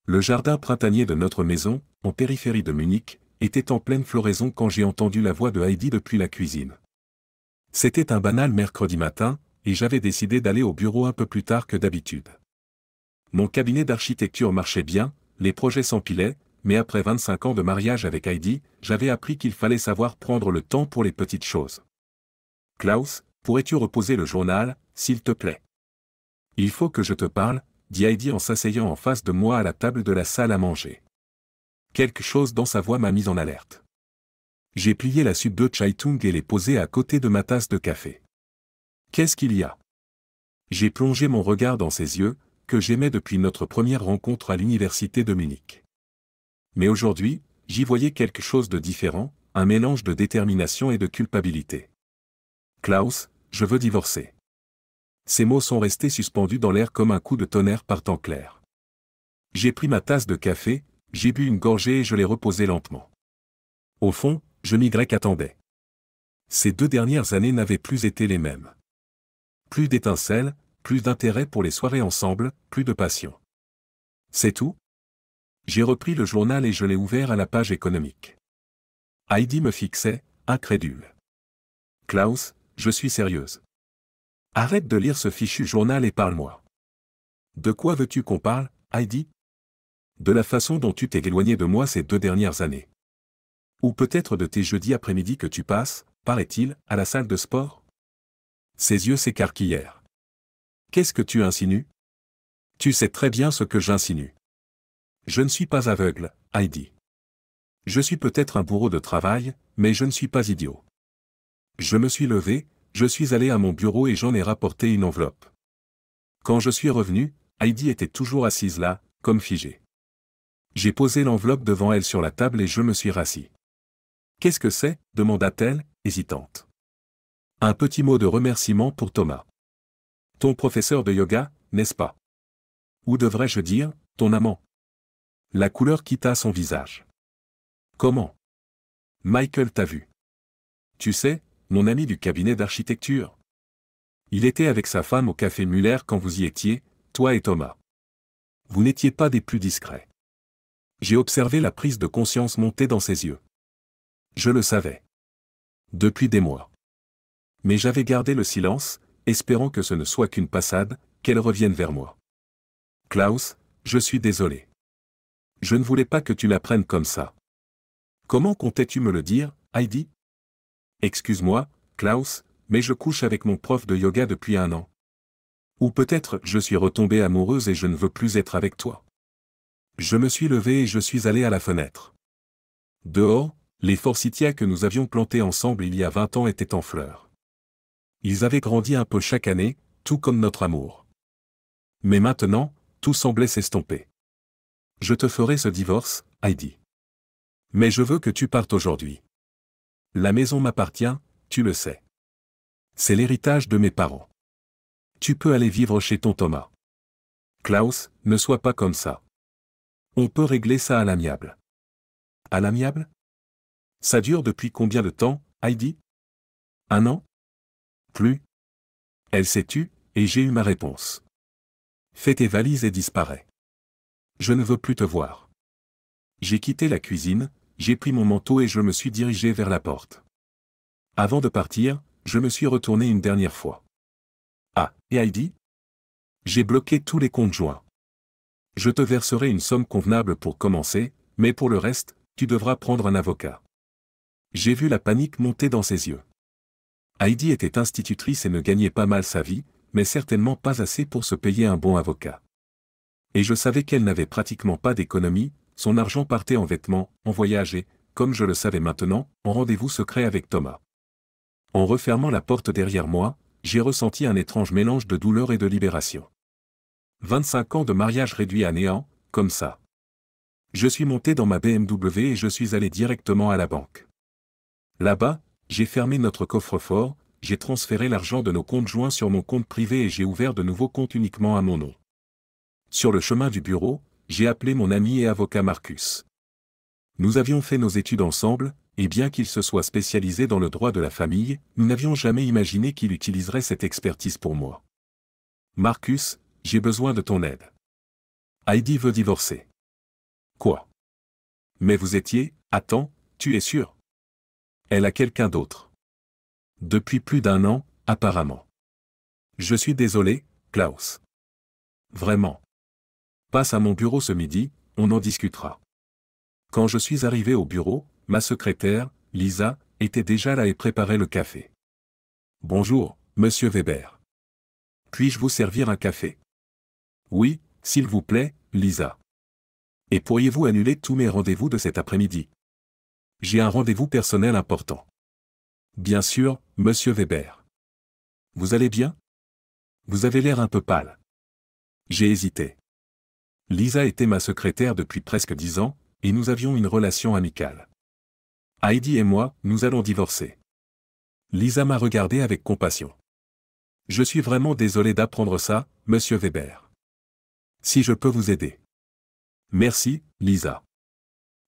Le jardin printanier de notre maison, en périphérie de Munich, était en pleine floraison quand j'ai entendu la voix de Heidi depuis la cuisine. C'était un banal mercredi matin, et j'avais décidé d'aller au bureau un peu plus tard que d'habitude. Mon cabinet d'architecture marchait bien, les projets s'empilaient, mais après 25 ans de mariage avec Heidi, j'avais appris qu'il fallait savoir prendre le temps pour les petites choses. Klaus, pourrais-tu reposer le journal, s'il te plaît? Il faut que je te parle, dit Heidi en s'asseyant en face de moi à la table de la salle à manger. Quelque chose dans sa voix m'a mis en alerte. J'ai plié la Süddeutsche Zeitung et l'ai posée à côté de ma tasse de café. Qu'est-ce qu'il y a? J'ai plongé mon regard dans ses yeux, que j'aimais depuis notre première rencontre à l'université de Munich. Mais aujourd'hui, j'y voyais quelque chose de différent, un mélange de détermination et de culpabilité. Klaus, je veux divorcer. Ces mots sont restés suspendus dans l'air comme un coup de tonnerre par temps clair. J'ai pris ma tasse de café, j'ai bu une gorgée et je l'ai reposée lentement. Au fond, je m'y attendais. Ces 2 dernières années n'avaient plus été les mêmes. Plus d'étincelles, plus d'intérêt pour les soirées ensemble, plus de passion. C'est tout? J'ai repris le journal et je l'ai ouvert à la page économique. Heidi me fixait, incrédule. Klaus, je suis sérieuse. Arrête de lire ce fichu journal et parle-moi. De quoi veux-tu qu'on parle, Heidi? De la façon dont tu t'es éloignée de moi ces 2 dernières années. Ou peut-être de tes jeudis après-midi que tu passes, paraît-il, à la salle de sport? Ses yeux s'écarquillèrent. Qu'est-ce que tu insinues? Tu sais très bien ce que j'insinue. Je ne suis pas aveugle, Heidi. Je suis peut-être un bourreau de travail, mais je ne suis pas idiot. Je me suis levé, je suis allé à mon bureau et j'en ai rapporté une enveloppe. Quand je suis revenu, Heidi était toujours assise là, comme figée. J'ai posé l'enveloppe devant elle sur la table et je me suis rassis. Qu'est-ce que c'est? Demanda-t-elle, hésitante. Un petit mot de remerciement pour Thomas. Ton professeur de yoga, n'est-ce pas? Ou devrais-je dire, ton amant? La couleur quitta son visage. Comment? Michael t'a vu. Tu sais, mon ami du cabinet d'architecture. Il était avec sa femme au café Muller quand vous y étiez, toi et Thomas. Vous n'étiez pas des plus discrets. J'ai observé la prise de conscience monter dans ses yeux. Je le savais. Depuis des mois. Mais j'avais gardé le silence, espérant que ce ne soit qu'une passade, qu'elle revienne vers moi. Klaus, je suis désolé. Je ne voulais pas que tu l'apprennes comme ça. Comment comptais-tu me le dire, Heidi? Excuse-moi, Klaus, mais je couche avec mon prof de yoga depuis 1 an. Ou peut-être je suis retombée amoureuse et je ne veux plus être avec toi. Je me suis levé et je suis allé à la fenêtre. Dehors, les forsythias que nous avions plantés ensemble il y a 20 ans étaient en fleurs. Ils avaient grandi un peu chaque année, tout comme notre amour. Mais maintenant, tout semblait s'estomper. Je te ferai ce divorce, Heidi. Mais je veux que tu partes aujourd'hui. La maison m'appartient, tu le sais. C'est l'héritage de mes parents. Tu peux aller vivre chez ton Thomas. Klaus, ne sois pas comme ça. On peut régler ça à l'amiable. À l'amiable? Ça dure depuis combien de temps, Heidi? 1 an? Plus? Elle s'est tue, et j'ai eu ma réponse. Fais tes valises et disparais. Je ne veux plus te voir. J'ai quitté la cuisine, j'ai pris mon manteau et je me suis dirigé vers la porte. Avant de partir, je me suis retourné une dernière fois. Ah, et Heidi? J'ai bloqué tous les comptes joints. Je te verserai une somme convenable pour commencer, mais pour le reste, tu devras prendre un avocat. J'ai vu la panique monter dans ses yeux. Heidi était institutrice et ne gagnait pas mal sa vie, mais certainement pas assez pour se payer un bon avocat. Et je savais qu'elle n'avait pratiquement pas d'économie, son argent partait en vêtements, en voyages et, comme je le savais maintenant, en rendez-vous secret avec Thomas. En refermant la porte derrière moi, j'ai ressenti un étrange mélange de douleur et de libération. 25 ans de mariage réduit à néant, comme ça. Je suis monté dans ma BMW et je suis allé directement à la banque. Là-bas, j'ai fermé notre coffre-fort, j'ai transféré l'argent de nos comptes joints sur mon compte privé et j'ai ouvert de nouveaux comptes uniquement à mon nom. Sur le chemin du bureau, j'ai appelé mon ami et avocat Marcus. Nous avions fait nos études ensemble, et bien qu'il se soit spécialisé dans le droit de la famille, nous n'avions jamais imaginé qu'il utiliserait cette expertise pour moi. Marcus, j'ai besoin de ton aide. Heidi veut divorcer. Quoi? Mais vous étiez, attends, tu es sûr? Elle a quelqu'un d'autre. Depuis plus d'un an, apparemment. Je suis désolé, Klaus. Vraiment. Passe à mon bureau ce midi, on en discutera. Quand je suis arrivé au bureau, ma secrétaire, Lisa, était déjà là et préparait le café. Bonjour, monsieur Weber. Puis-je vous servir un café? Oui, s'il vous plaît, Lisa. Et pourriez-vous annuler tous mes rendez-vous de cet après-midi? J'ai un rendez-vous personnel important. Bien sûr, monsieur Weber. Vous allez bien? Vous avez l'air un peu pâle. J'ai hésité. Lisa était ma secrétaire depuis presque 10 ans, et nous avions une relation amicale. Heidi et moi, nous allons divorcer. Lisa m'a regardé avec compassion. Je suis vraiment désolé d'apprendre ça, monsieur Weber. Si je peux vous aider. Merci, Lisa.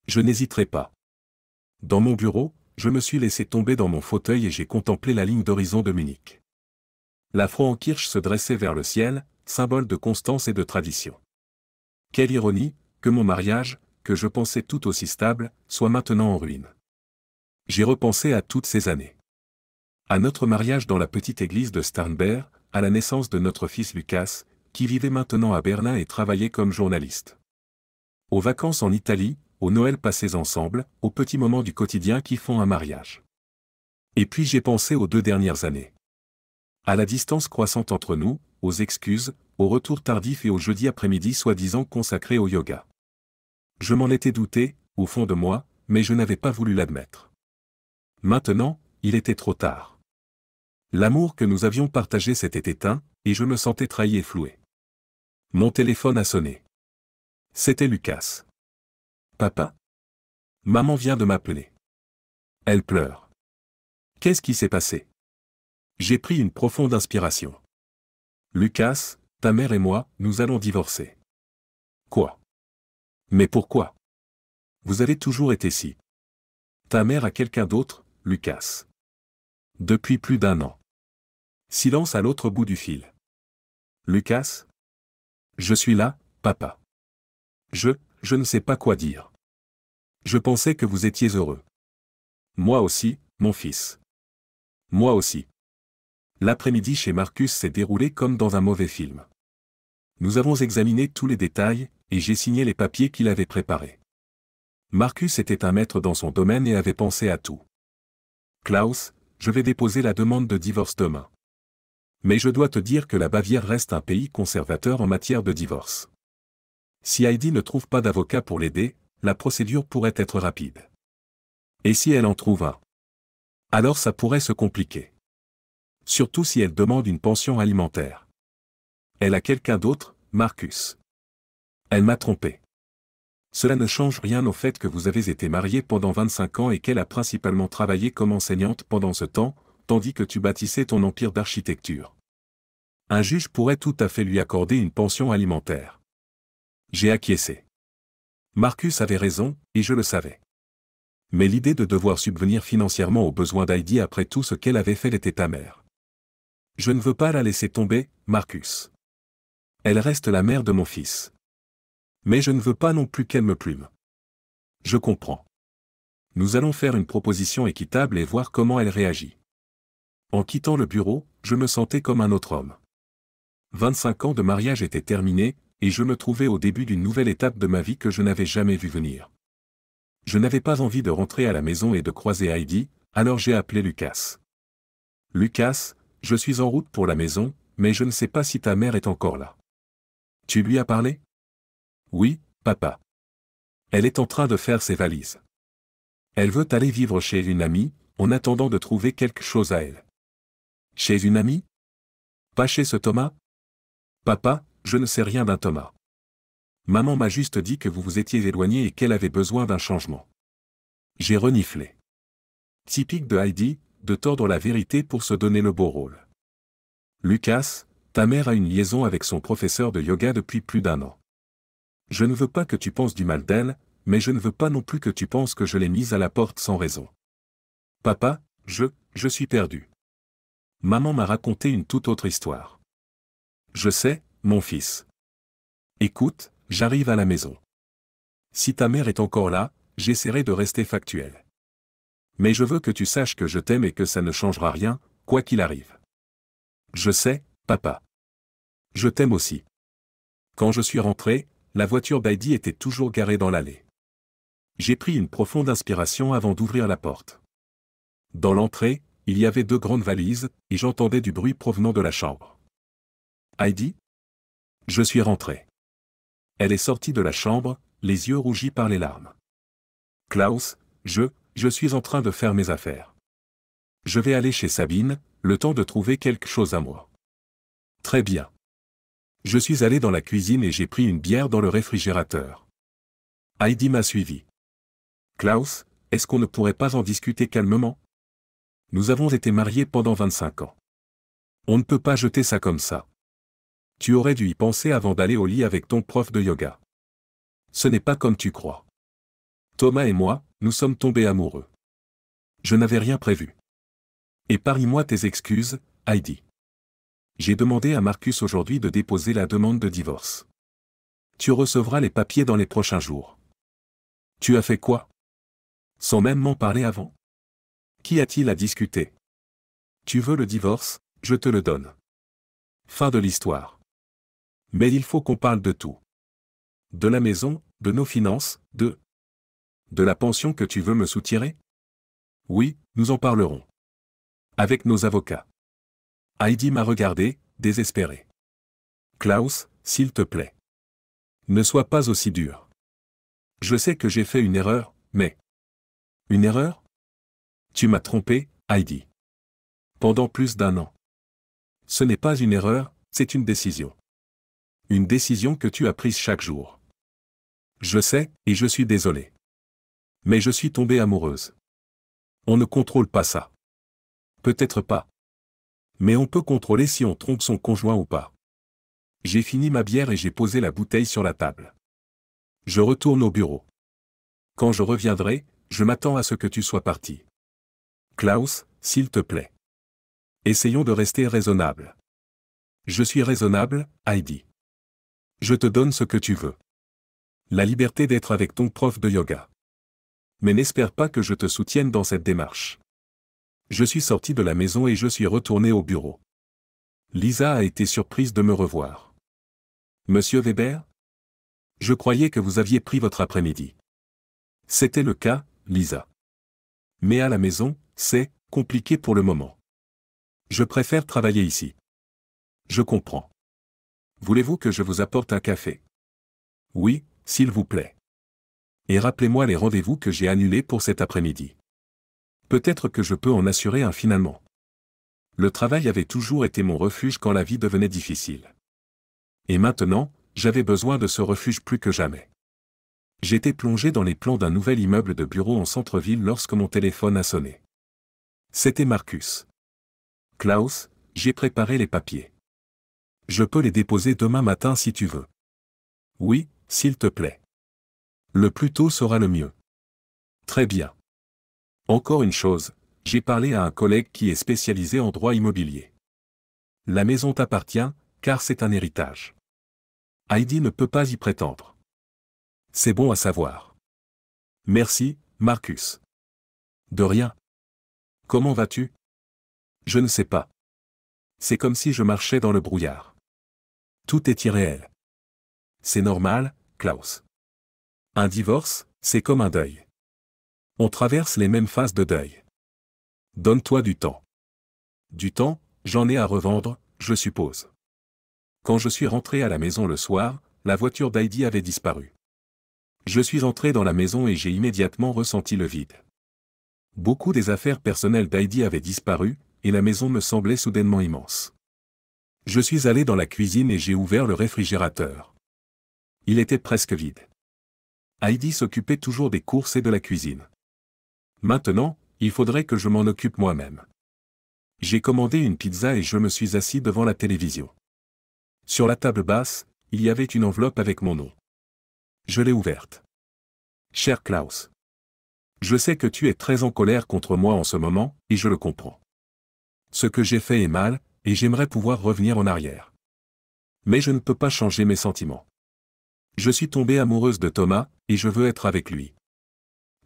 Je n'hésiterai pas. Dans mon bureau, je me suis laissé tomber dans mon fauteuil et j'ai contemplé la ligne d'horizon de Munich. La Frauenkirche se dressait vers le ciel, symbole de constance et de tradition. Quelle ironie, que mon mariage, que je pensais tout aussi stable, soit maintenant en ruine. J'ai repensé à toutes ces années. À notre mariage dans la petite église de Starnberg, à la naissance de notre fils Lucas, qui vivait maintenant à Berlin et travaillait comme journaliste. Aux vacances en Italie, aux Noëls passés ensemble, aux petits moments du quotidien qui font un mariage. Et puis j'ai pensé aux 2 dernières années. À la distance croissante entre nous, aux excuses, au retour tardif et au jeudi après-midi soi-disant consacré au yoga. Je m'en étais douté, au fond de moi, mais je n'avais pas voulu l'admettre. Maintenant, il était trop tard. L'amour que nous avions partagé s'était éteint, et je me sentais trahi et floué. Mon téléphone a sonné. C'était Lucas. Papa? Maman vient de m'appeler. Elle pleure. Qu'est-ce qui s'est passé? J'ai pris une profonde inspiration. Lucas, ta mère et moi, nous allons divorcer. Quoi? Mais pourquoi? Vous avez toujours été si. Ta mère a quelqu'un d'autre, Lucas. Depuis plus d'1 an. Silence à l'autre bout du fil. Lucas? Je suis là, papa. Je ne sais pas quoi dire. Je pensais que vous étiez heureux. Moi aussi, mon fils. Moi aussi. L'après-midi chez Marcus s'est déroulé comme dans un mauvais film. Nous avons examiné tous les détails, et j'ai signé les papiers qu'il avait préparés. Marcus était un maître dans son domaine et avait pensé à tout. Klaus, je vais déposer la demande de divorce demain. Mais je dois te dire que la Bavière reste un pays conservateur en matière de divorce. Si Heidi ne trouve pas d'avocat pour l'aider, la procédure pourrait être rapide. Et si elle en trouve un? Alors ça pourrait se compliquer. Surtout si elle demande une pension alimentaire. Elle a quelqu'un d'autre, Marcus. Elle m'a trompé. Cela ne change rien au fait que vous avez été mariés pendant 25 ans et qu'elle a principalement travaillé comme enseignante pendant ce temps, tandis que tu bâtissais ton empire d'architecture. Un juge pourrait tout à fait lui accorder une pension alimentaire. J'ai acquiescé. Marcus avait raison, et je le savais. Mais l'idée de devoir subvenir financièrement aux besoins d'Heidi après tout ce qu'elle avait fait l'était amère. Je ne veux pas la laisser tomber, Marcus. Elle reste la mère de mon fils. Mais je ne veux pas non plus qu'elle me plume. Je comprends. Nous allons faire une proposition équitable et voir comment elle réagit. En quittant le bureau, je me sentais comme un autre homme. 25 ans de mariage étaient terminés, et je me trouvais au début d'une nouvelle étape de ma vie que je n'avais jamais vue venir. Je n'avais pas envie de rentrer à la maison et de croiser Heidi, alors j'ai appelé Lucas. Lucas, je suis en route pour la maison, mais je ne sais pas si ta mère est encore là. Tu lui as parlé? Oui, papa. Elle est en train de faire ses valises. Elle veut aller vivre chez une amie, en attendant de trouver quelque chose à elle. Chez une amie? Pas chez ce Thomas? Papa, je ne sais rien d'un Thomas. Maman m'a juste dit que vous vous étiez éloigné et qu'elle avait besoin d'un changement. J'ai reniflé. Typique de Heidi, de tordre la vérité pour se donner le beau rôle. Lucas, ta mère a une liaison avec son professeur de yoga depuis plus d'1 an. Je ne veux pas que tu penses du mal d'elle, mais je ne veux pas non plus que tu penses que je l'ai mise à la porte sans raison. Papa, je suis perdu. Maman m'a raconté une toute autre histoire. Je sais, mon fils. Écoute, j'arrive à la maison. Si ta mère est encore là, j'essaierai de rester factuel. Mais je veux que tu saches que je t'aime et que ça ne changera rien, quoi qu'il arrive. Je sais, papa. Je t'aime aussi. Quand je suis rentré, la voiture d'Heidi était toujours garée dans l'allée. J'ai pris une profonde inspiration avant d'ouvrir la porte. Dans l'entrée, il y avait 2 grandes valises, et j'entendais du bruit provenant de la chambre. Heidi ? Je suis rentré. Elle est sortie de la chambre, les yeux rougis par les larmes. Klaus, je suis en train de faire mes affaires. Je vais aller chez Sabine, le temps de trouver quelque chose à moi. Très bien. Je suis allé dans la cuisine et j'ai pris une bière dans le réfrigérateur. Heidi m'a suivi. Klaus, est-ce qu'on ne pourrait pas en discuter calmement ? Nous avons été mariés pendant 25 ans. On ne peut pas jeter ça comme ça. Tu aurais dû y penser avant d'aller au lit avec ton prof de yoga. Ce n'est pas comme tu crois. Thomas et moi, nous sommes tombés amoureux. Je n'avais rien prévu. Épargne-moi tes excuses, Heidi. J'ai demandé à Marcus aujourd'hui de déposer la demande de divorce. Tu recevras les papiers dans les prochains jours. Tu as fait quoi ? Sans même m'en parler avant ? Qu'y a-t-il à discuter ? Tu veux le divorce, je te le donne. Fin de l'histoire. Mais il faut qu'on parle de tout. De la maison, de nos finances, de la pension que tu veux me soutirer ? Oui, nous en parlerons. Avec nos avocats. Heidi m'a regardé, désespérée. Klaus, s'il te plaît. Ne sois pas aussi dur. Je sais que j'ai fait une erreur, mais... Une erreur ? Tu m'as trompé, Heidi. Pendant plus d'1 an. Ce n'est pas une erreur, c'est une décision. Une décision que tu as prise chaque jour. Je sais, et je suis désolé. Mais je suis tombée amoureuse. On ne contrôle pas ça. Peut-être pas. Mais on peut contrôler si on trompe son conjoint ou pas. J'ai fini ma bière et j'ai posé la bouteille sur la table. Je retourne au bureau. Quand je reviendrai, je m'attends à ce que tu sois parti. Klaus, s'il te plaît. Essayons de rester raisonnables. Je suis raisonnable, Heidi. Je te donne ce que tu veux. La liberté d'être avec ton prof de yoga. Mais n'espère pas que je te soutienne dans cette démarche. Je suis sorti de la maison et je suis retourné au bureau. Lisa a été surprise de me revoir. Monsieur Weber ? Je croyais que vous aviez pris votre après-midi. C'était le cas, Lisa. Mais à la maison, c'est compliqué pour le moment. Je préfère travailler ici. Je comprends. Voulez-vous que je vous apporte un café ? Oui, s'il vous plaît. Et rappelez-moi les rendez-vous que j'ai annulés pour cet après-midi. Peut-être que je peux en assurer un finalement. Le travail avait toujours été mon refuge quand la vie devenait difficile. Et maintenant, j'avais besoin de ce refuge plus que jamais. J'étais plongé dans les plans d'un nouvel immeuble de bureau en centre-ville lorsque mon téléphone a sonné. C'était Marcus. Klaus, j'ai préparé les papiers. Je peux les déposer demain matin si tu veux. Oui, s'il te plaît. Le plus tôt sera le mieux. Très bien. Encore une chose, j'ai parlé à un collègue qui est spécialisé en droit immobilier. La maison t'appartient, car c'est un héritage. Heidi ne peut pas y prétendre. C'est bon à savoir. Merci, Marcus. De rien. Comment vas-tu ? Je ne sais pas. C'est comme si je marchais dans le brouillard. Tout est irréel. C'est normal, Klaus. Un divorce, c'est comme un deuil. On traverse les mêmes phases de deuil. Donne-toi du temps. Du temps, j'en ai à revendre, je suppose. Quand je suis rentré à la maison le soir, la voiture d'Heidi avait disparu. Je suis entré dans la maison et j'ai immédiatement ressenti le vide. Beaucoup des affaires personnelles d'Heidi avaient disparu, et la maison me semblait soudainement immense. Je suis allé dans la cuisine et j'ai ouvert le réfrigérateur. Il était presque vide. Heidi s'occupait toujours des courses et de la cuisine. Maintenant, il faudrait que je m'en occupe moi-même. J'ai commandé une pizza et je me suis assis devant la télévision. Sur la table basse, il y avait une enveloppe avec mon nom. Je l'ai ouverte. Cher Klaus. Je sais que tu es très en colère contre moi en ce moment, et je le comprends. Ce que j'ai fait est mal, et j'aimerais pouvoir revenir en arrière. Mais je ne peux pas changer mes sentiments. Je suis tombée amoureuse de Thomas, et je veux être avec lui.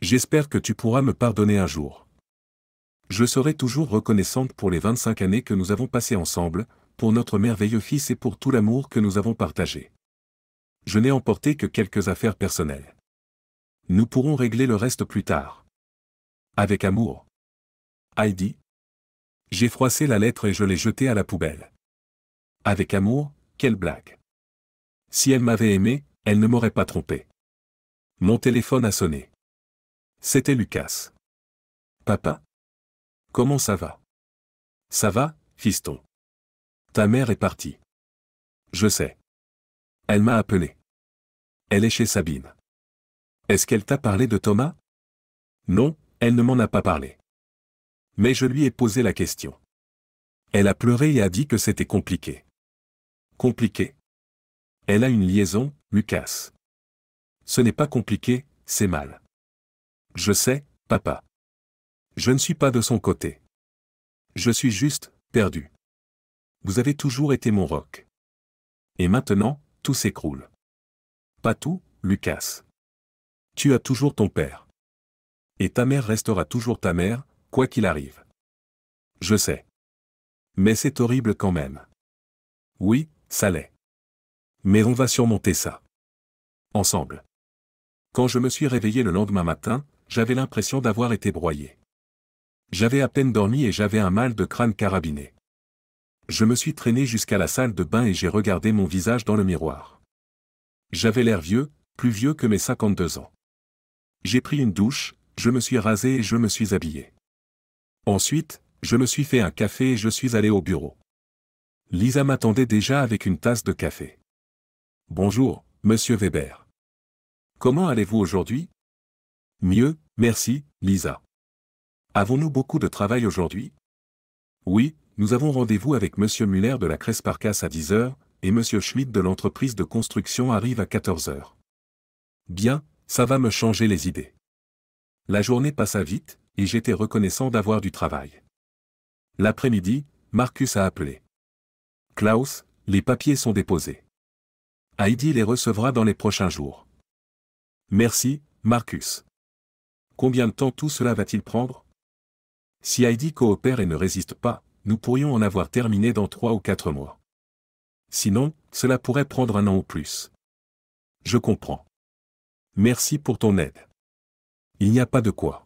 J'espère que tu pourras me pardonner un jour. Je serai toujours reconnaissante pour les 25 années que nous avons passées ensemble, pour notre merveilleux fils et pour tout l'amour que nous avons partagé. Je n'ai emporté que quelques affaires personnelles. Nous pourrons régler le reste plus tard. Avec amour. Heidi. J'ai froissé la lettre et je l'ai jetée à la poubelle. Avec amour, quelle blague. Si elle m'avait aimé, elle ne m'aurait pas trompé. Mon téléphone a sonné. C'était Lucas. Papa? Comment ça va? Ça va, fiston. Ta mère est partie. Je sais. Elle m'a appelé. Elle est chez Sabine. Est-ce qu'elle t'a parlé de Thomas? Non, elle ne m'en a pas parlé. Mais je lui ai posé la question. Elle a pleuré et a dit que c'était compliqué. Compliqué? Elle a une liaison, Lucas. Ce n'est pas compliqué, c'est mal. Je sais, papa. Je ne suis pas de son côté. Je suis juste, perdu. Vous avez toujours été mon roc. Et maintenant, tout s'écroule. Pas tout, Lucas. Tu as toujours ton père. Et ta mère restera toujours ta mère, quoi qu'il arrive. Je sais. Mais c'est horrible quand même. Oui, ça l'est. Mais on va surmonter ça. Ensemble. Quand je me suis réveillé le lendemain matin, j'avais l'impression d'avoir été broyé. J'avais à peine dormi et j'avais un mal de crâne carabiné. Je me suis traîné jusqu'à la salle de bain et j'ai regardé mon visage dans le miroir. J'avais l'air vieux, plus vieux que mes 52 ans. J'ai pris une douche, je me suis rasé et je me suis habillé. Ensuite, je me suis fait un café et je suis allé au bureau. Lisa m'attendait déjà avec une tasse de café. Bonjour, monsieur Weber. Comment allez-vous aujourd'hui? Mieux, merci, Lisa. Avons-nous beaucoup de travail aujourd'hui? Oui, nous avons rendez-vous avec monsieur Muller de la Cresparkas à 10 heures, et monsieur Schmidt de l'entreprise de construction arrive à 14 heures. Bien, ça va me changer les idées. La journée passa vite, et j'étais reconnaissant d'avoir du travail. L'après-midi, Marcus a appelé. Klaus, les papiers sont déposés. Heidi les recevra dans les prochains jours. Merci, Marcus. Combien de temps tout cela va-t-il prendre? Si Heidi coopère et ne résiste pas, nous pourrions en avoir terminé dans 3 ou 4 mois. Sinon, cela pourrait prendre un an ou plus. Je comprends. Merci pour ton aide. Il n'y a pas de quoi.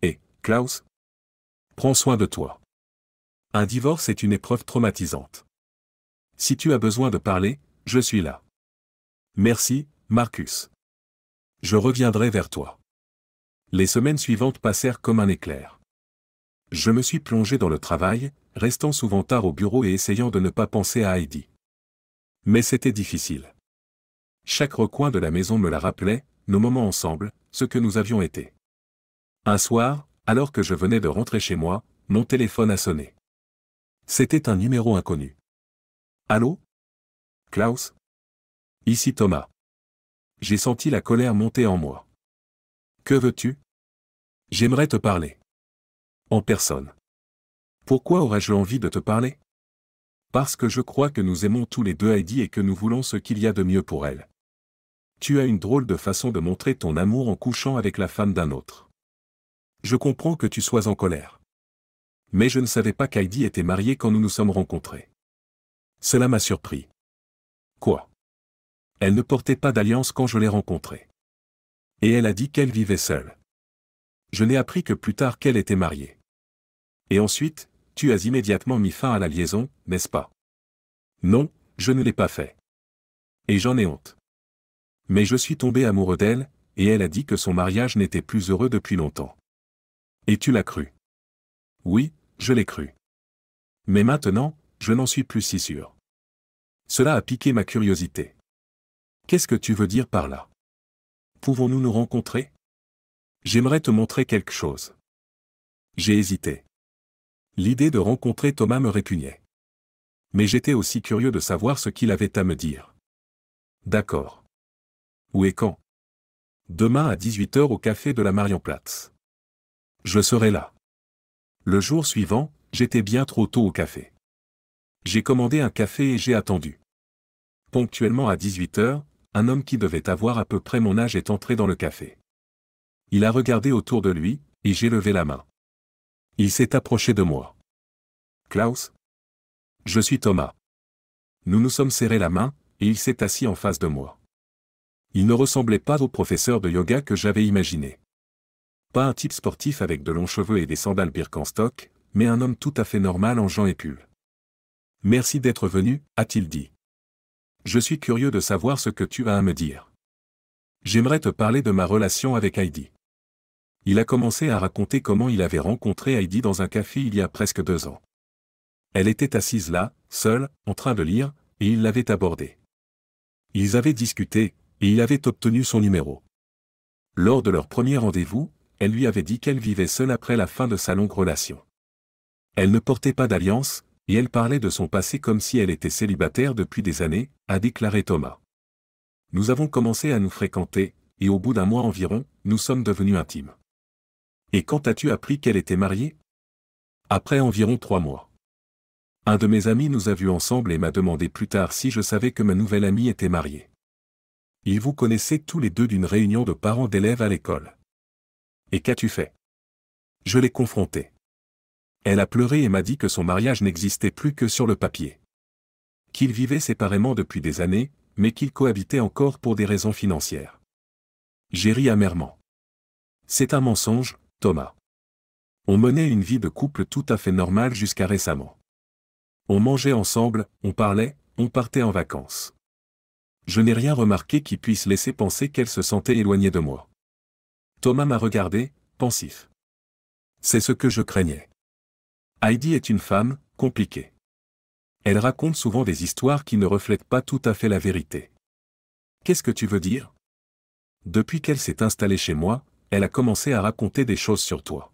Et, Klaus? Prends soin de toi. Un divorce est une épreuve traumatisante. Si tu as besoin de parler, je suis là. Merci, Marcus. Je reviendrai vers toi. Les semaines suivantes passèrent comme un éclair. Je me suis plongé dans le travail, restant souvent tard au bureau et essayant de ne pas penser à Heidi. Mais c'était difficile. Chaque recoin de la maison me la rappelait, nos moments ensemble, ce que nous avions été. Un soir, alors que je venais de rentrer chez moi, mon téléphone a sonné. C'était un numéro inconnu. Allô? Klaus? Ici Thomas. J'ai senti la colère monter en moi. Que veux-tu? J'aimerais te parler. En personne. Pourquoi aurais-je envie de te parler? Parce que je crois que nous aimons tous les deux Heidi et que nous voulons ce qu'il y a de mieux pour elle. Tu as une drôle de façon de montrer ton amour en couchant avec la femme d'un autre. Je comprends que tu sois en colère. Mais je ne savais pas qu'Heidi était mariée quand nous nous sommes rencontrés. Cela m'a surpris. Quoi? Elle ne portait pas d'alliance quand je l'ai rencontrée. Et elle a dit qu'elle vivait seule. Je n'ai appris que plus tard qu'elle était mariée. Et ensuite, tu as immédiatement mis fin à la liaison, n'est-ce pas? Non, je ne l'ai pas fait. Et j'en ai honte. Mais je suis tombé amoureux d'elle, et elle a dit que son mariage n'était plus heureux depuis longtemps. Et tu l'as cru? Oui, je l'ai cru. Mais maintenant, je n'en suis plus si sûr. Cela a piqué ma curiosité. Qu'est-ce que tu veux dire par là? Pouvons-nous nous rencontrer? J'aimerais te montrer quelque chose. J'ai hésité. L'idée de rencontrer Thomas me répugnait. Mais j'étais aussi curieux de savoir ce qu'il avait à me dire. D'accord. Où et quand? Demain à 18 heures au café de la Marienplatz. Je serai là. Le jour suivant, j'étais bien trop tôt au café. J'ai commandé un café et j'ai attendu. Ponctuellement à 18 heures, un homme qui devait avoir à peu près mon âge est entré dans le café. Il a regardé autour de lui, et j'ai levé la main. Il s'est approché de moi. Klaus? Je suis Thomas. Nous nous sommes serrés la main, et il s'est assis en face de moi. Il ne ressemblait pas au professeur de yoga que j'avais imaginé. Pas un type sportif avec de longs cheveux et des sandales Birkenstock, mais un homme tout à fait normal en jean et pull. Merci d'être venu, a-t-il dit. Je suis curieux de savoir ce que tu as à me dire. J'aimerais te parler de ma relation avec Heidi. Il a commencé à raconter comment il avait rencontré Heidi dans un café il y a presque 2 ans. Elle était assise là, seule, en train de lire, et il l'avait abordée. Ils avaient discuté, et il avait obtenu son numéro. Lors de leur premier rendez-vous, elle lui avait dit qu'elle vivait seule après la fin de sa longue relation. Elle ne portait pas d'alliance, et elle parlait de son passé comme si elle était célibataire depuis des années, a déclaré Thomas. Nous avons commencé à nous fréquenter, et au bout d'un mois environ, nous sommes devenus intimes. Et quand as-tu appris qu'elle était mariée? Après environ 3 mois. Un de mes amis nous a vus ensemble et m'a demandé plus tard si je savais que ma nouvelle amie était mariée. Ils vous connaissaient tous les deux d'une réunion de parents d'élèves à l'école. Et qu'as-tu fait? Je l'ai confrontée. Elle a pleuré et m'a dit que son mariage n'existait plus que sur le papier. Qu'ils vivaient séparément depuis des années, mais qu'ils cohabitaient encore pour des raisons financières. J'ai ri amèrement. C'est un mensonge, Thomas. On menait une vie de couple tout à fait normale jusqu'à récemment. On mangeait ensemble, on parlait, on partait en vacances. Je n'ai rien remarqué qui puisse laisser penser qu'elle se sentait éloignée de moi. Thomas m'a regardé, pensif. C'est ce que je craignais. Heidi est une femme, compliquée. Elle raconte souvent des histoires qui ne reflètent pas tout à fait la vérité. Qu'est-ce que tu veux dire? Depuis qu'elle s'est installée chez moi, elle a commencé à raconter des choses sur toi.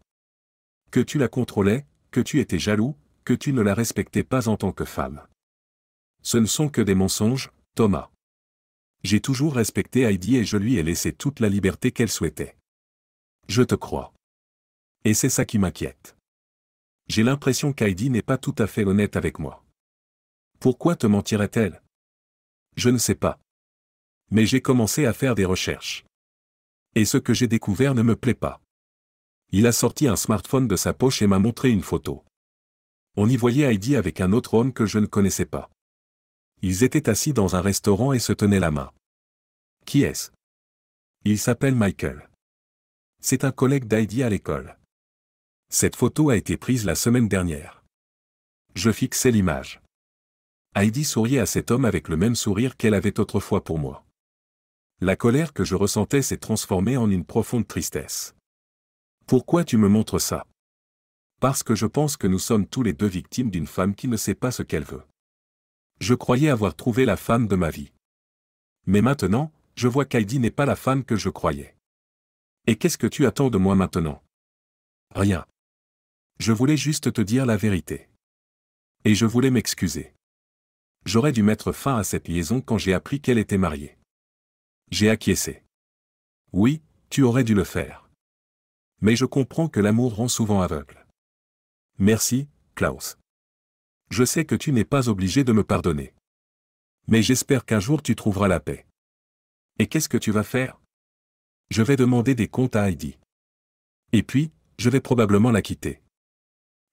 Que tu la contrôlais, que tu étais jaloux, que tu ne la respectais pas en tant que femme. Ce ne sont que des mensonges, Thomas. J'ai toujours respecté Heidi et je lui ai laissé toute la liberté qu'elle souhaitait. Je te crois. Et c'est ça qui m'inquiète. J'ai l'impression qu'Heidi n'est pas tout à fait honnête avec moi. Pourquoi te mentirait-elle? Je ne sais pas. Mais j'ai commencé à faire des recherches. Et ce que j'ai découvert ne me plaît pas. Il a sorti un smartphone de sa poche et m'a montré une photo. On y voyait Heidi avec un autre homme que je ne connaissais pas. Ils étaient assis dans un restaurant et se tenaient la main. Qui est-ce? Il s'appelle Michael. C'est un collègue d'Heidi à l'école. Cette photo a été prise la semaine dernière. Je fixais l'image. Heidi souriait à cet homme avec le même sourire qu'elle avait autrefois pour moi. La colère que je ressentais s'est transformée en une profonde tristesse. Pourquoi tu me montres ça? Parce que je pense que nous sommes tous les deux victimes d'une femme qui ne sait pas ce qu'elle veut. Je croyais avoir trouvé la femme de ma vie. Mais maintenant, je vois qu'Heidi n'est pas la femme que je croyais. Et qu'est-ce que tu attends de moi maintenant? Rien. Je voulais juste te dire la vérité. Et je voulais m'excuser. J'aurais dû mettre fin à cette liaison quand j'ai appris qu'elle était mariée. J'ai acquiescé. Oui, tu aurais dû le faire. Mais je comprends que l'amour rend souvent aveugle. Merci, Klaus. Je sais que tu n'es pas obligé de me pardonner. Mais j'espère qu'un jour tu trouveras la paix. Et qu'est-ce que tu vas faire? Je vais demander des comptes à Heidi. Et puis, je vais probablement la quitter.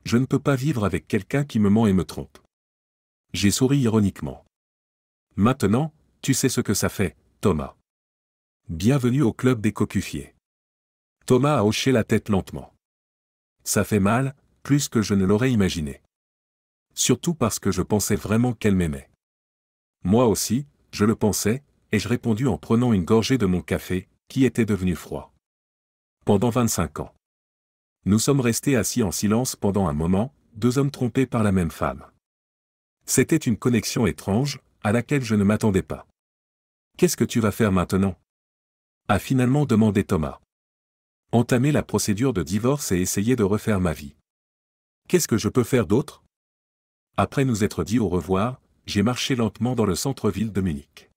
Je ne peux pas vivre avec quelqu'un qui me ment et me trompe. J'ai souri ironiquement. Maintenant, tu sais ce que ça fait, Thomas. Bienvenue au club des cocufiers. Thomas a hoché la tête lentement. Ça fait mal, plus que je ne l'aurais imaginé. Surtout parce que je pensais vraiment qu'elle m'aimait. Moi aussi, je le pensais, et je répondis en prenant une gorgée de mon café, qui était devenu froid. Pendant 25 ans. Nous sommes restés assis en silence pendant un moment, 2 hommes trompés par la même femme. C'était une connexion étrange, à laquelle je ne m'attendais pas. Qu'est-ce que tu vas faire maintenant? A finalement demandé Thomas. Entamer la procédure de divorce et essayer de refaire ma vie. Qu'est-ce que je peux faire d'autre? Après nous être dit au revoir, j'ai marché lentement dans le centre-ville de Munich.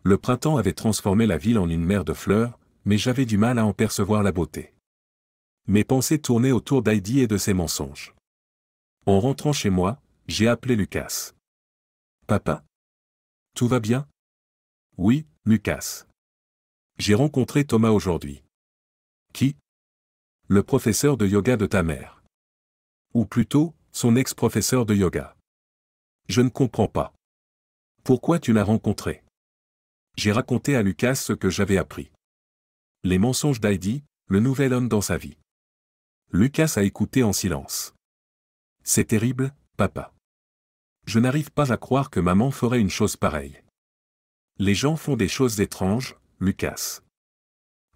Le printemps avait transformé la ville en une mer de fleurs, mais j'avais du mal à en percevoir la beauté. Mes pensées tournaient autour d'Heidi et de ses mensonges. En rentrant chez moi, j'ai appelé Lucas. Papa? Tout va bien? Oui, Lucas. J'ai rencontré Thomas aujourd'hui. Qui? Le professeur de yoga de ta mère. Ou plutôt, son ex-professeur de yoga. Je ne comprends pas. Pourquoi tu l'as rencontré? J'ai raconté à Lucas ce que j'avais appris. Les mensonges d'Heidi, le nouvel homme dans sa vie. Lucas a écouté en silence. C'est terrible, papa. Je n'arrive pas à croire que maman ferait une chose pareille. Les gens font des choses étranges, Lucas.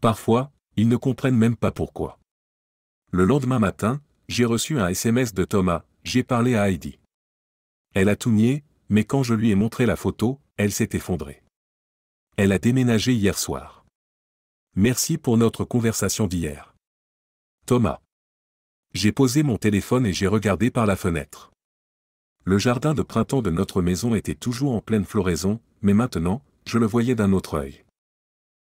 Parfois, ils ne comprennent même pas pourquoi. Le lendemain matin, j'ai reçu un SMS de Thomas, j'ai parlé à Heidi. Elle a tout nié, mais quand je lui ai montré la photo, elle s'est effondrée. Elle a déménagé hier soir. Merci pour notre conversation d'hier. Thomas. J'ai posé mon téléphone et j'ai regardé par la fenêtre. Le jardin de printemps de notre maison était toujours en pleine floraison, mais maintenant, je le voyais d'un autre œil.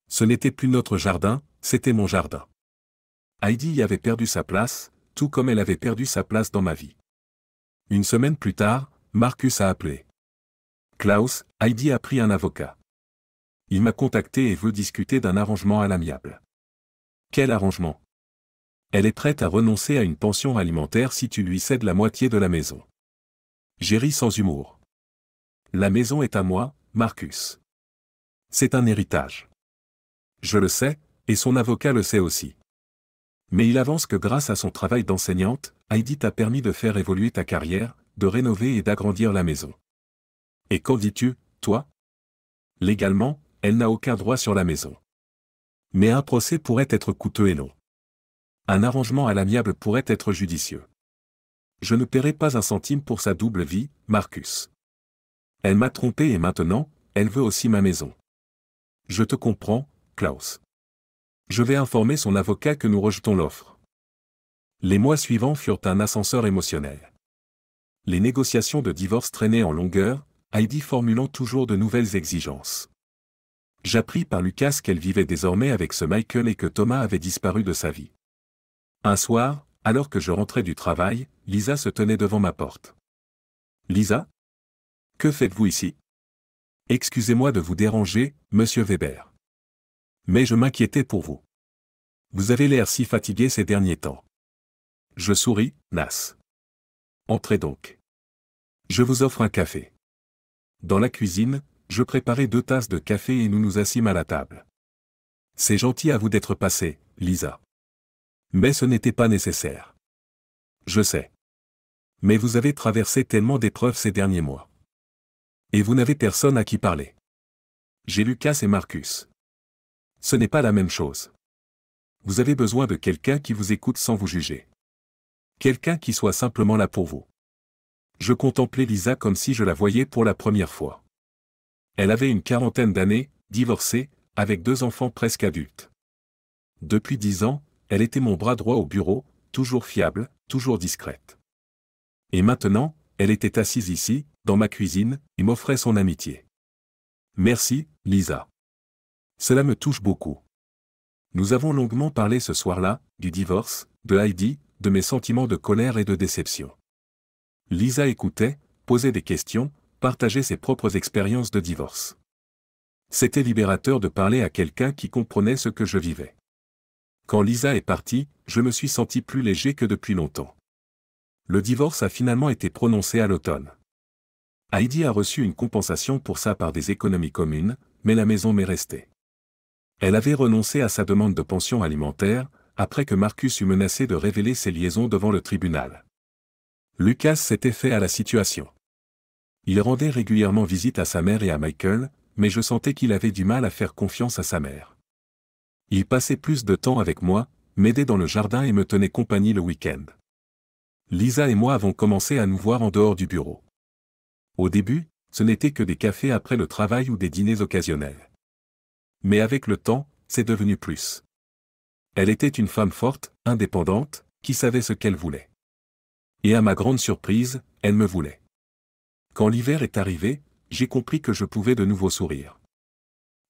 Ce n'était plus notre jardin, c'était mon jardin. Heidi y avait perdu sa place, tout comme elle avait perdu sa place dans ma vie. Une semaine plus tard, Marcus a appelé. Klaus, Heidi a pris un avocat. Il m'a contacté et veut discuter d'un arrangement à l'amiable. Quel arrangement? Elle est prête à renoncer à une pension alimentaire si tu lui cèdes la moitié de la maison. J'ai ri sans humour. La maison est à moi, Marcus. C'est un héritage. Je le sais, et son avocat le sait aussi. Mais il avance que grâce à son travail d'enseignante, Heidi t'a permis de faire évoluer ta carrière, de rénover et d'agrandir la maison. Et qu'en dis-tu, toi? Légalement, elle n'a aucun droit sur la maison. Mais un procès pourrait être coûteux et long. Un arrangement à l'amiable pourrait être judicieux. Je ne paierai pas un centime pour sa double vie, Marcus. Elle m'a trompé et maintenant, elle veut aussi ma maison. Je te comprends, Klaus. Je vais informer son avocat que nous rejetons l'offre. Les mois suivants furent un ascenseur émotionnel. Les négociations de divorce traînaient en longueur, Heidi formulant toujours de nouvelles exigences. J'appris par Lucas qu'elle vivait désormais avec ce Michael et que Thomas avait disparu de sa vie. Un soir, alors que je rentrais du travail, Lisa se tenait devant ma porte. Lisa? Que faites-vous ici? Excusez-moi de vous déranger, monsieur Weber. Mais je m'inquiétais pour vous. Vous avez l'air si fatigué ces derniers temps. Je souris, Nas. Entrez donc. Je vous offre un café. Dans la cuisine, je préparai 2 tasses de café et nous nous assîmes à la table. C'est gentil à vous d'être passé, Lisa. Mais ce n'était pas nécessaire. Je sais. Mais vous avez traversé tellement d'épreuves ces derniers mois. Et vous n'avez personne à qui parler. J'ai Lucas et Marcus. Ce n'est pas la même chose. Vous avez besoin de quelqu'un qui vous écoute sans vous juger. Quelqu'un qui soit simplement là pour vous. Je contemplais Lisa comme si je la voyais pour la première fois. Elle avait une quarantaine d'années, divorcée, avec 2 enfants presque adultes. Depuis 10 ans, elle était mon bras droit au bureau, toujours fiable, toujours discrète. Et maintenant, elle était assise ici, dans ma cuisine, et m'offrait son amitié. Merci, Lisa. Cela me touche beaucoup. Nous avons longuement parlé ce soir-là, du divorce, de Heidi, de mes sentiments de colère et de déception. Lisa écoutait, posait des questions, partageait ses propres expériences de divorce. C'était libérateur de parler à quelqu'un qui comprenait ce que je vivais. Quand Lisa est partie, je me suis senti plus léger que depuis longtemps. Le divorce a finalement été prononcé à l'automne. Heidi a reçu une compensation pour ça par des économies communes, mais la maison m'est restée. Elle avait renoncé à sa demande de pension alimentaire, après que Marcus eut menacé de révéler ses liaisons devant le tribunal. Lucas s'était fait à la situation. Il rendait régulièrement visite à sa mère et à Michael, mais je sentais qu'il avait du mal à faire confiance à sa mère. Il passait plus de temps avec moi, m'aidait dans le jardin et me tenait compagnie le week-end. Lisa et moi avons commencé à nous voir en dehors du bureau. Au début, ce n'était que des cafés après le travail ou des dîners occasionnels. Mais avec le temps, c'est devenu plus. Elle était une femme forte, indépendante, qui savait ce qu'elle voulait. Et à ma grande surprise, elle me voulait. Quand l'hiver est arrivé, j'ai compris que je pouvais de nouveau sourire.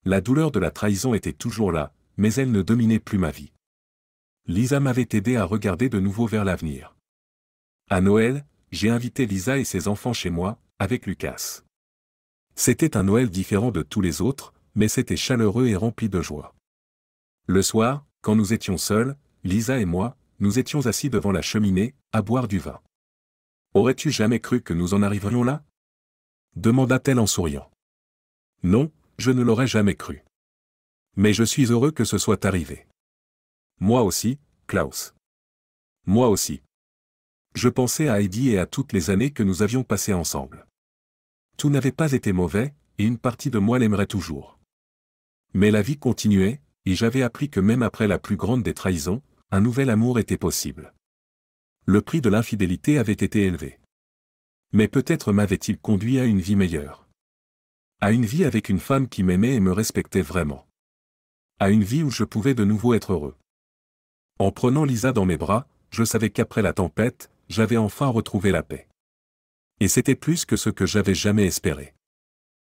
La douleur de la trahison était toujours là, mais elle ne dominait plus ma vie. Lisa m'avait aidé à regarder de nouveau vers l'avenir. À Noël, j'ai invité Lisa et ses enfants chez moi, avec Lucas. C'était un Noël différent de tous les autres, mais c'était chaleureux et rempli de joie. Le soir, quand nous étions seuls, Lisa et moi, nous étions assis devant la cheminée, à boire du vin. Aurais-tu jamais cru que nous en arriverions là? Demanda-t-elle en souriant. Non, je ne l'aurais jamais cru. Mais je suis heureux que ce soit arrivé. Moi aussi, Klaus. Moi aussi. Je pensais à Heidi et à toutes les années que nous avions passées ensemble. Tout n'avait pas été mauvais, et une partie de moi l'aimerait toujours. Mais la vie continuait, et j'avais appris que même après la plus grande des trahisons, un nouvel amour était possible. Le prix de l'infidélité avait été élevé. Mais peut-être m'avait-il conduit à une vie meilleure. À une vie avec une femme qui m'aimait et me respectait vraiment. À une vie où je pouvais de nouveau être heureux. En prenant Lisa dans mes bras, je savais qu'après la tempête, j'avais enfin retrouvé la paix. Et c'était plus que ce que j'avais jamais espéré.